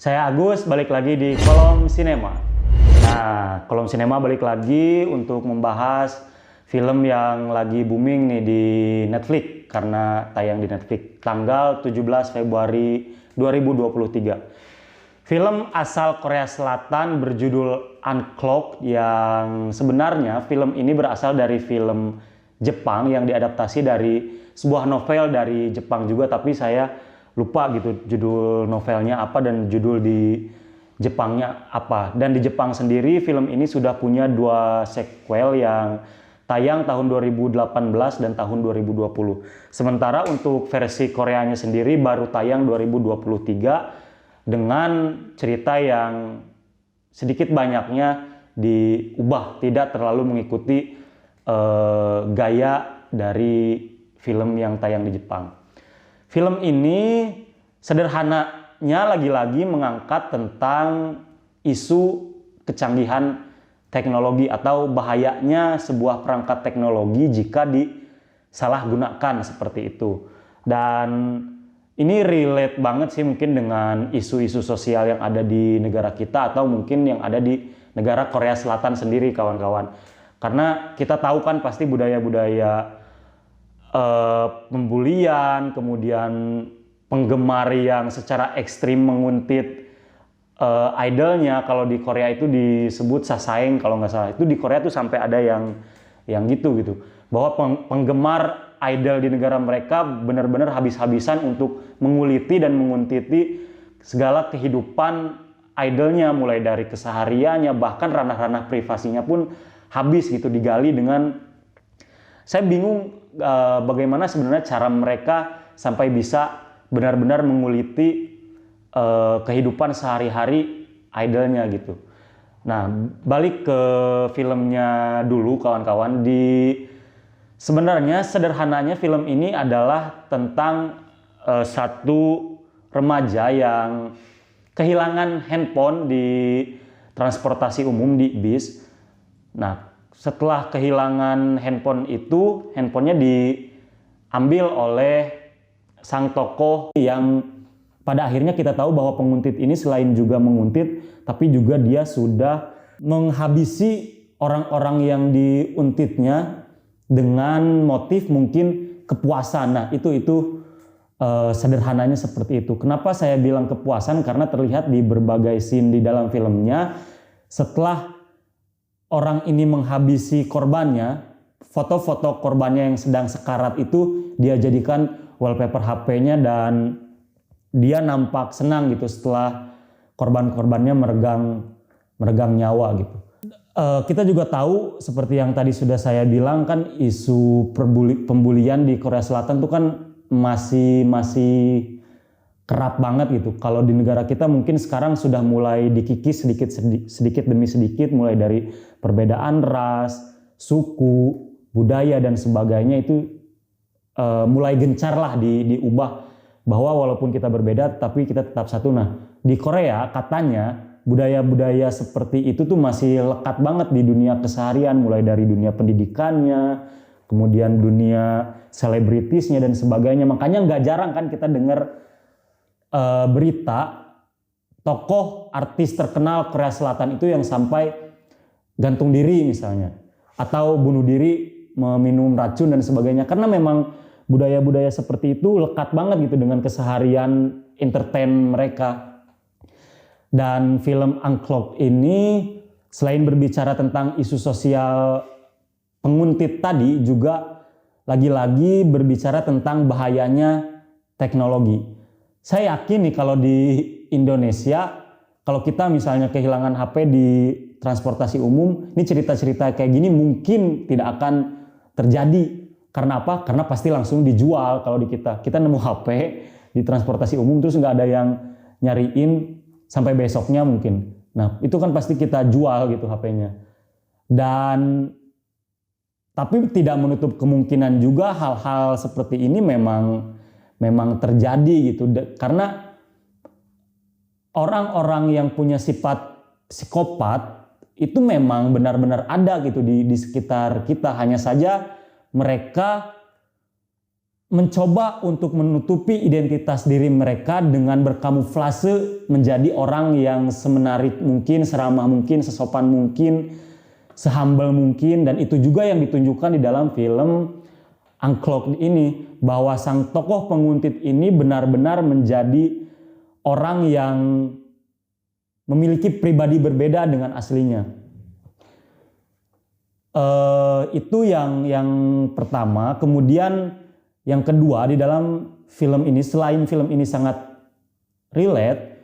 Saya Agus, balik lagi di Kolom Sinema. Nah, Kolom Sinema balik lagi untuk membahas film yang lagi booming nih di Netflix karena tayang di Netflix tanggal 17 Februari 2023. Film asal Korea Selatan berjudul Unclocked yang sebenarnya film ini berasal dari film Jepang yang diadaptasi dari sebuah novel dari Jepang juga, tapi saya lupa gitu judul novelnya apa dan judul di Jepangnya apa. Dan di Jepang sendiri film ini sudah punya 2 sequel yang tayang tahun 2018 dan tahun 2020. Sementara untuk versi Koreanya sendiri baru tayang 2023 dengan cerita yang sedikit banyaknya diubah, tidak terlalu mengikuti gaya dari film yang tayang di Jepang. Film ini sederhananya lagi-lagi mengangkat tentang isu kecanggihan teknologi atau bahayanya sebuah perangkat teknologi jika disalahgunakan seperti itu. Dan ini relate banget sih mungkin dengan isu-isu sosial yang ada di negara kita atau mungkin yang ada di negara Korea Selatan sendiri, kawan-kawan. Karena kita tahu kan pasti budaya-budaya pembulian, kemudian penggemar yang secara ekstrim menguntit idolnya. Kalau di Korea itu disebut sasaeng kalau nggak salah. Itu di Korea tuh sampai ada yang gitu. Bahwa penggemar idol di negara mereka benar-benar habis-habisan untuk menguliti dan menguntiti segala kehidupan idolnya, mulai dari kesehariannya, bahkan ranah-ranah privasinya pun habis gitu digali dengan. Saya bingung bagaimana sebenarnya cara mereka sampai bisa benar-benar menguliti kehidupan sehari-hari idolnya gitu. Nah, balik ke filmnya dulu kawan-kawan. Sebenarnya sederhananya film ini adalah tentang satu remaja yang kehilangan handphone di transportasi umum di bis. Nah, setelah kehilangan handphone itu, handphonenya diambil oleh sang tokoh yang pada akhirnya kita tahu bahwa penguntit ini selain juga menguntit, tapi juga dia sudah menghabisi orang-orang yang diuntitnya dengan motif mungkin kepuasan. Nah, itu sederhananya seperti itu. Kenapa saya bilang kepuasan? Karena terlihat di berbagai scene di dalam filmnya, setelah orang ini menghabisi korbannya, foto-foto korbannya yang sedang sekarat itu dia jadikan wallpaper HP-nya dan dia nampak senang gitu setelah korban-korbannya meregang nyawa gitu. Kita juga tahu seperti yang tadi sudah saya bilang kan, isu pembulian di Korea Selatan itu kan masih kerap banget gitu. Kalau di negara kita mungkin sekarang sudah mulai dikikis sedikit demi sedikit, mulai dari perbedaan ras, suku, budaya dan sebagainya itu mulai gencar lah diubah, bahwa walaupun kita berbeda tapi kita tetap satu. Nah, di Korea katanya budaya-budaya seperti itu tuh masih lekat banget di dunia keseharian, mulai dari dunia pendidikannya, kemudian dunia selebritisnya dan sebagainya. Makanya nggak jarang kan kita dengar berita tokoh artis terkenal Korea Selatan itu yang sampai gantung diri misalnya, atau bunuh diri meminum racun dan sebagainya, karena memang budaya-budaya seperti itu lekat banget gitu dengan keseharian entertain mereka. Dan film Unclocked ini selain berbicara tentang isu sosial penguntit tadi, juga lagi-lagi berbicara tentang bahayanya teknologi. Saya yakin nih kalau di Indonesia, kalau kita misalnya kehilangan HP di transportasi umum, ini cerita-cerita kayak gini mungkin tidak akan terjadi. Karena apa? Karena pasti langsung dijual. Kalau di kita nemu HP di transportasi umum terus nggak ada yang nyariin sampai besoknya mungkin. Nah, itu kan pasti kita jual gitu HP-nya. Dan tapi tidak menutup kemungkinan juga hal-hal seperti ini memang terjadi gitu, karena orang-orang yang punya sifat psikopat itu memang benar-benar ada gitu di sekitar kita. Hanya saja mereka mencoba untuk menutupi identitas diri mereka dengan berkamuflase menjadi orang yang semenarik mungkin, seramah mungkin, sesopan mungkin, sehumble mungkin. Dan itu juga yang ditunjukkan di dalam film Uncloaked ini, bahwa sang tokoh penguntit ini benar-benar menjadi orang yang memiliki pribadi berbeda dengan aslinya. Itu yang pertama. Kemudian yang kedua, di dalam film ini, selain film ini sangat relate,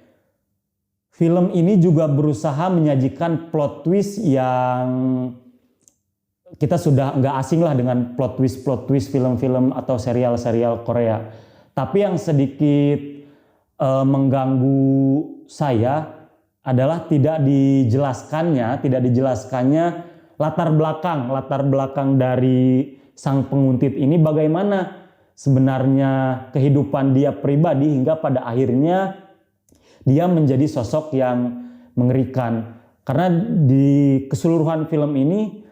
film ini juga berusaha menyajikan plot twist yang kita sudah nggak asing lah dengan plot twist film-film atau serial-serial Korea. Tapi yang sedikit mengganggu saya adalah tidak dijelaskannya latar belakang dari sang penguntit ini, bagaimana sebenarnya kehidupan dia pribadi hingga pada akhirnya dia menjadi sosok yang mengerikan. Karena di keseluruhan film ini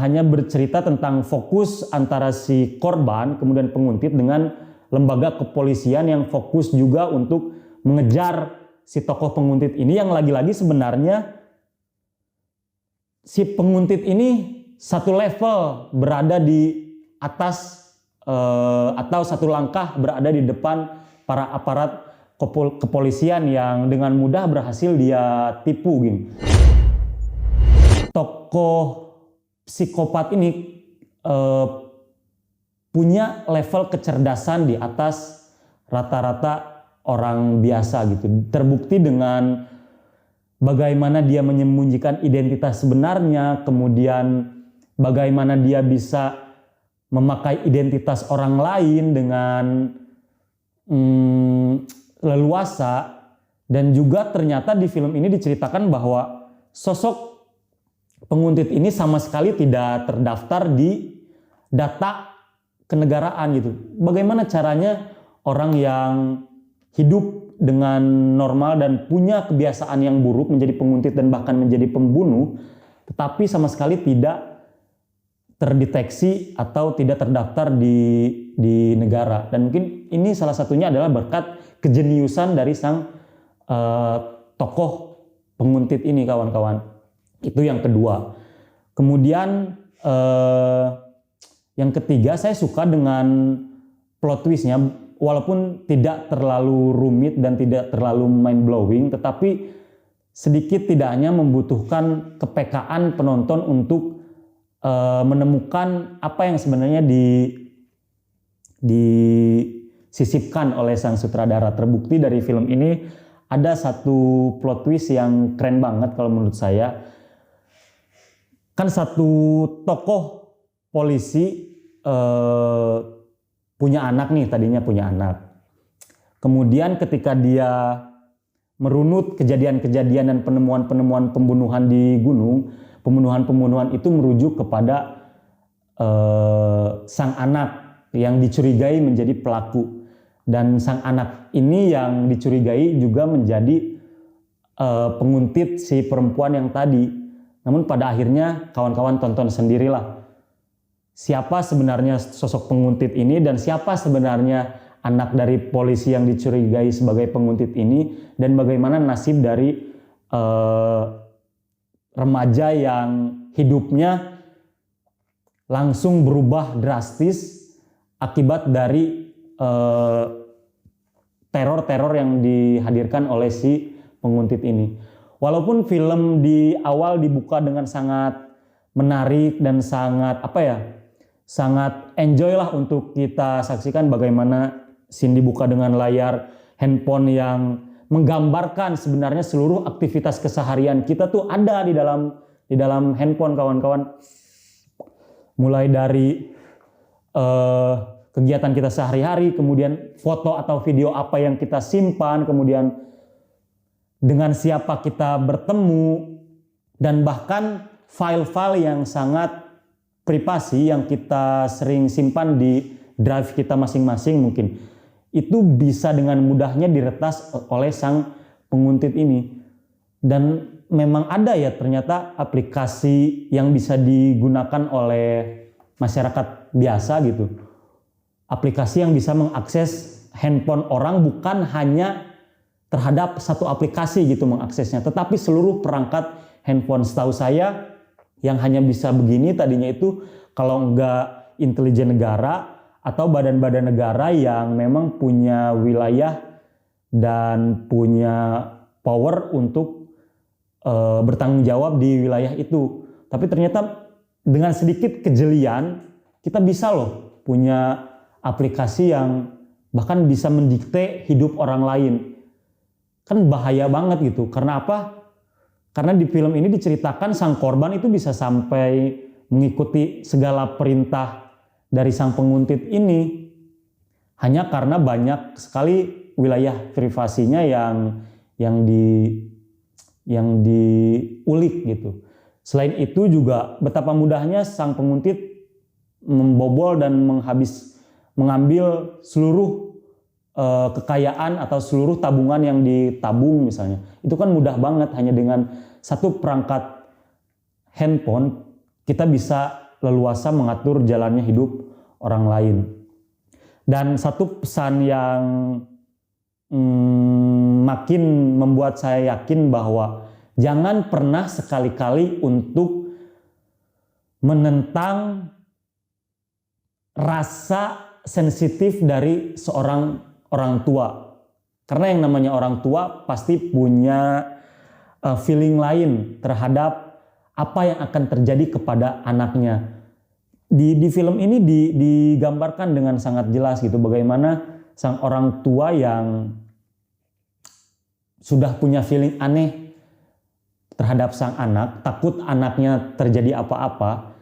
hanya bercerita tentang fokus antara si korban kemudian penguntit dengan lembaga kepolisian yang fokus juga untuk mengejar si tokoh penguntit ini, yang lagi-lagi sebenarnya si penguntit ini satu level berada di atas atau satu langkah berada di depan para aparat kepolisian yang dengan mudah berhasil dia tipu gini. Tokoh psikopat ini punya level kecerdasan di atas rata-rata orang biasa gitu. Terbukti dengan bagaimana dia menyembunyikan identitas sebenarnya, kemudian bagaimana dia bisa memakai identitas orang lain dengan leluasa. Dan juga ternyata di film ini diceritakan bahwa sosok penguntit ini sama sekali tidak terdaftar di data kenegaraan gitu. Bagaimana caranya orang yang hidup dengan normal dan punya kebiasaan yang buruk menjadi penguntit dan bahkan menjadi pembunuh, tetapi sama sekali tidak terdeteksi atau tidak terdaftar di negara. Dan mungkin ini salah satunya adalah berkat kejeniusan dari sang tokoh penguntit ini, kawan-kawan. Itu yang kedua. Kemudian yang ketiga, saya suka dengan plot twistnya, walaupun tidak terlalu rumit dan tidak terlalu mind blowing, tetapi sedikit tidaknya membutuhkan kepekaan penonton untuk menemukan apa yang sebenarnya disisipkan oleh sang sutradara. Terbukti dari film ini ada satu plot twist yang keren banget kalau menurut saya. Kan satu tokoh polisi punya anak nih, tadinya punya anak. Kemudian ketika dia merunut kejadian-kejadian dan penemuan-penemuan pembunuhan di gunung, pembunuhan itu merujuk kepada sang anak yang dicurigai menjadi pelaku. Dan sang anak ini yang dicurigai juga menjadi penguntit si perempuan yang tadi. Namun pada akhirnya kawan-kawan tonton sendirilah siapa sebenarnya sosok penguntit ini dan siapa sebenarnya anak dari polisi yang dicurigai sebagai penguntit ini, dan bagaimana nasib dari remaja yang hidupnya langsung berubah drastis akibat dari teror-teror yang dihadirkan oleh si penguntit ini. Walaupun film di awal dibuka dengan sangat menarik dan sangat sangat enjoy lah untuk kita saksikan, bagaimana scene dibuka dengan layar handphone yang menggambarkan sebenarnya seluruh aktivitas keseharian kita tuh ada di dalam handphone, kawan-kawan. Mulai dari kegiatan kita sehari-hari, kemudian foto atau video apa yang kita simpan, kemudian dengan siapa kita bertemu, dan bahkan file-file yang sangat privasi yang kita sering simpan di drive kita masing-masing mungkin. Itu bisa dengan mudahnya diretas oleh sang penguntit ini. Dan memang ada ya ternyata aplikasi yang bisa digunakan oleh masyarakat biasa gitu aplikasi yang bisa mengakses handphone orang, bukan hanya terhadap satu aplikasi gitu mengaksesnya, tetapi seluruh perangkat handphone. Setahu saya yang hanya bisa begini tadinya itu kalau enggak intelijen negara atau badan-badan negara yang memang punya wilayah dan punya power untuk bertanggung jawab di wilayah itu. Tapi ternyata dengan sedikit kejelian kita bisa loh punya aplikasi yang bahkan bisa mendikte hidup orang lain. Kan bahaya banget gitu. Karena apa? Karena di film ini diceritakan sang korban itu bisa sampai mengikuti segala perintah dari sang penguntit ini hanya karena banyak sekali wilayah privasinya yang diulik gitu. Selain itu juga betapa mudahnya sang penguntit membobol dan mengambil seluruh kekayaan atau seluruh tabungan yang ditabung misalnya. Itu kan mudah banget, hanya dengan satu perangkat handphone kita bisa leluasa mengatur jalannya hidup orang lain. Dan satu pesan yang makin membuat saya yakin bahwa jangan pernah sekali-kali untuk menentang rasa sensitif dari seorang orang tua. Karena yang namanya orang tua pasti punya feeling lain terhadap apa yang akan terjadi kepada anaknya. Di film ini digambarkan dengan sangat jelas gitu bagaimana sang orang tua yang sudah punya feeling aneh terhadap sang anak, takut anaknya terjadi apa-apa.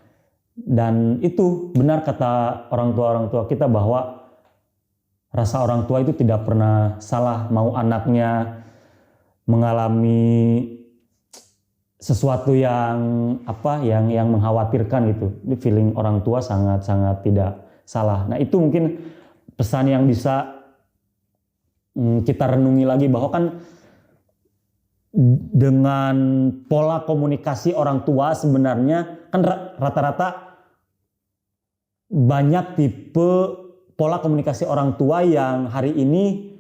Dan itu benar kata orang tua kita bahwa rasa orang tua itu tidak pernah salah, mau anaknya mengalami sesuatu yang mengkhawatirkan gitu. Ini feeling orang tua sangat tidak salah. Nah, itu mungkin pesan yang bisa kita renungi lagi, bahwa kan dengan pola komunikasi orang tua sebenarnya kan rata-rata banyak tipe pola komunikasi orang tua yang hari ini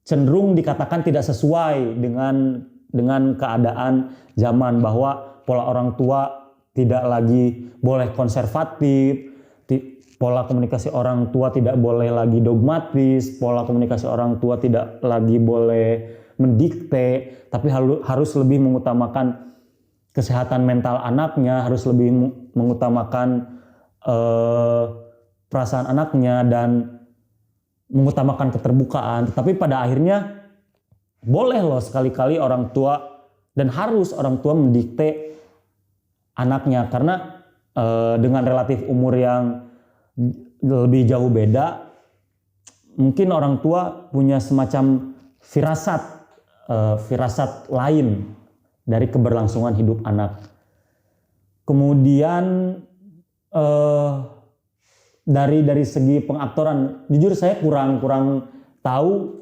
cenderung dikatakan tidak sesuai dengan keadaan zaman, bahwa pola orang tua tidak lagi boleh konservatif, pola komunikasi orang tua tidak boleh lagi dogmatis, pola komunikasi orang tua tidak lagi boleh mendikte, tapi harus lebih mengutamakan kesehatan mental anaknya, harus lebih mengutamakan perasaan anaknya dan mengutamakan keterbukaan. Tetapi pada akhirnya boleh loh sekali-kali orang tua, dan harus orang tua mendikte anaknya, karena dengan relatif umur yang lebih jauh beda, mungkin orang tua punya semacam firasat lain dari keberlangsungan hidup anak. Kemudian dari segi pengaktoran, jujur saya kurang tahu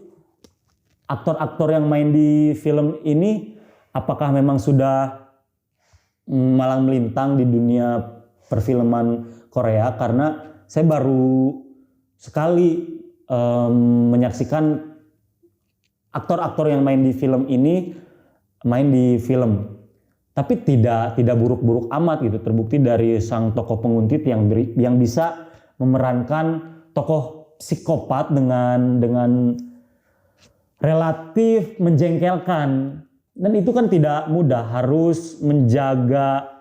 aktor-aktor yang main di film ini apakah memang sudah malang melintang di dunia perfilman Korea, karena saya baru sekali menyaksikan aktor-aktor yang main di film ini main di film, tapi tidak buruk-buruk amat gitu. Terbukti dari sang tokoh penguntit yang bisa memerankan tokoh psikopat dengan relatif menjengkelkan, dan itu kan tidak mudah, harus menjaga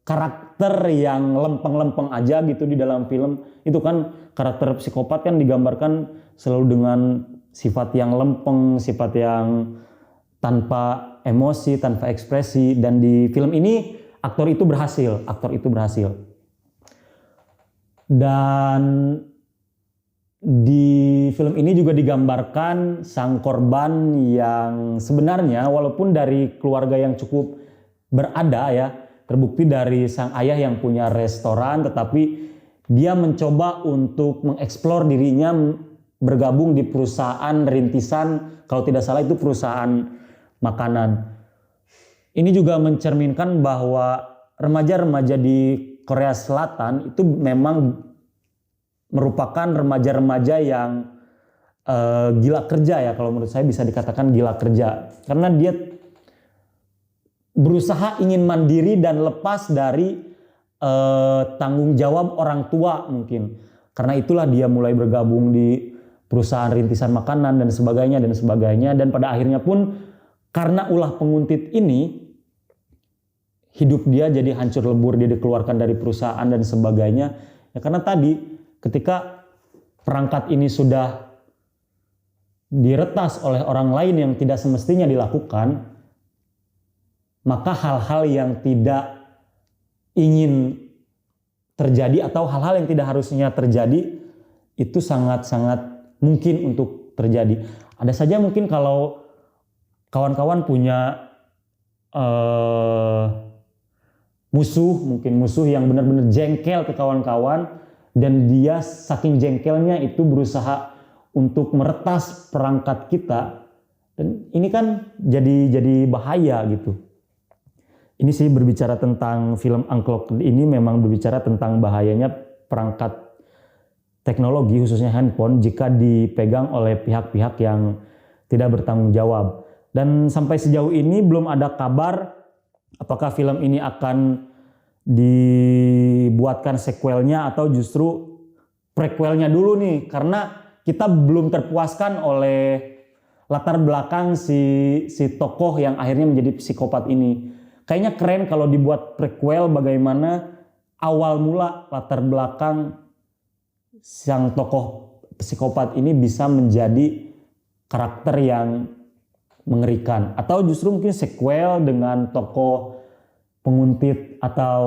karakter yang lempeng-lempeng aja gitu di dalam film. Itu kan karakter psikopat kan digambarkan selalu dengan sifat yang lempeng, sifat yang tanpa emosi, tanpa ekspresi, dan di film ini aktor itu berhasil. Dan di film ini juga digambarkan sang korban yang sebenarnya walaupun dari keluarga yang cukup berada ya, terbukti dari sang ayah yang punya restoran, tetapi dia mencoba untuk mengeksplor dirinya bergabung di perusahaan rintisan, kalau tidak salah itu perusahaan makanan. Ini juga mencerminkan bahwa remaja-remaja di Korea Selatan itu memang merupakan remaja-remaja yang gila kerja ya, kalau menurut saya bisa dikatakan gila kerja. Karena dia berusaha ingin mandiri dan lepas dari tanggung jawab orang tua mungkin. Karena itulah dia mulai bergabung di perusahaan rintisan makanan dan sebagainya dan sebagainya. Dan pada akhirnya pun karena ulah penguntit ini, hidup dia jadi hancur lebur, dia dikeluarkan dari perusahaan dan sebagainya. Ya karena tadi ketika perangkat ini sudah diretas oleh orang lain yang tidak semestinya dilakukan, maka hal-hal yang tidak ingin terjadi atau hal-hal yang tidak harusnya terjadi itu sangat-sangat mungkin untuk terjadi. Ada saja mungkin kalau kawan-kawan punya mungkin musuh yang benar-benar jengkel ke kawan-kawan, dan dia saking jengkelnya itu berusaha untuk meretas perangkat kita, dan ini kan jadi bahaya gitu. Ini sih berbicara tentang film Unclocked ini memang berbicara tentang bahayanya perangkat teknologi khususnya handphone jika dipegang oleh pihak-pihak yang tidak bertanggung jawab. Dan sampai sejauh ini belum ada kabar apakah film ini akan dibuatkan sequelnya atau justru prequelnya dulu nih, karena kita belum terpuaskan oleh latar belakang si tokoh yang akhirnya menjadi psikopat ini. Kayaknya keren kalau dibuat prequel bagaimana awal mula latar belakang sang tokoh psikopat ini bisa menjadi karakter yang mengerikan. Atau justru mungkin sequel dengan tokoh penguntit atau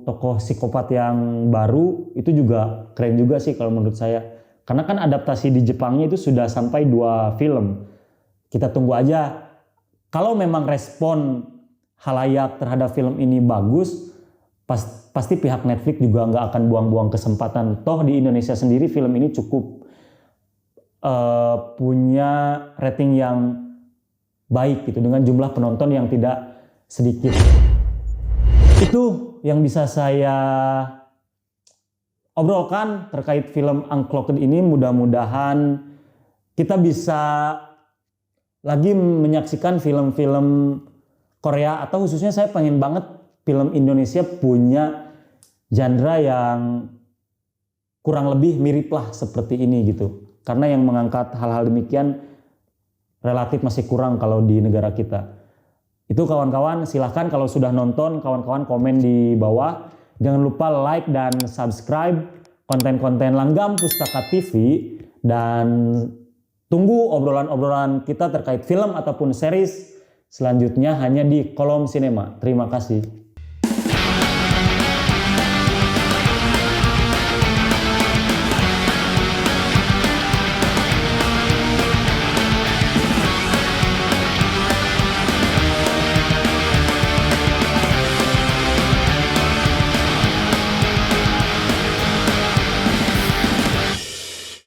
tokoh psikopat yang baru, itu juga keren juga sih kalau menurut saya. Karena kan adaptasi di Jepangnya itu sudah sampai 2 film. Kita tunggu aja. Kalau memang respon halayak terhadap film ini bagus, pasti pihak Netflix juga nggak akan buang-buang kesempatan. Toh di Indonesia sendiri film ini cukup punya rating yang baik gitu, dengan jumlah penonton yang tidak sedikit. Itu yang bisa saya obrolkan terkait film Unclocked ini. Mudah-mudahan kita bisa lagi menyaksikan film-film Korea, atau khususnya saya pengen banget film Indonesia punya genre yang kurang lebih mirip lah seperti ini gitu. Karena yang mengangkat hal-hal demikian relatif masih kurang kalau di negara kita. Itu kawan-kawan, silahkan kalau sudah nonton, kawan-kawan komen di bawah. Jangan lupa like dan subscribe konten-konten Langgam Pustaka TV, dan tunggu obrolan-obrolan kita terkait film ataupun series selanjutnya hanya di Kolom Sinema. Terima kasih.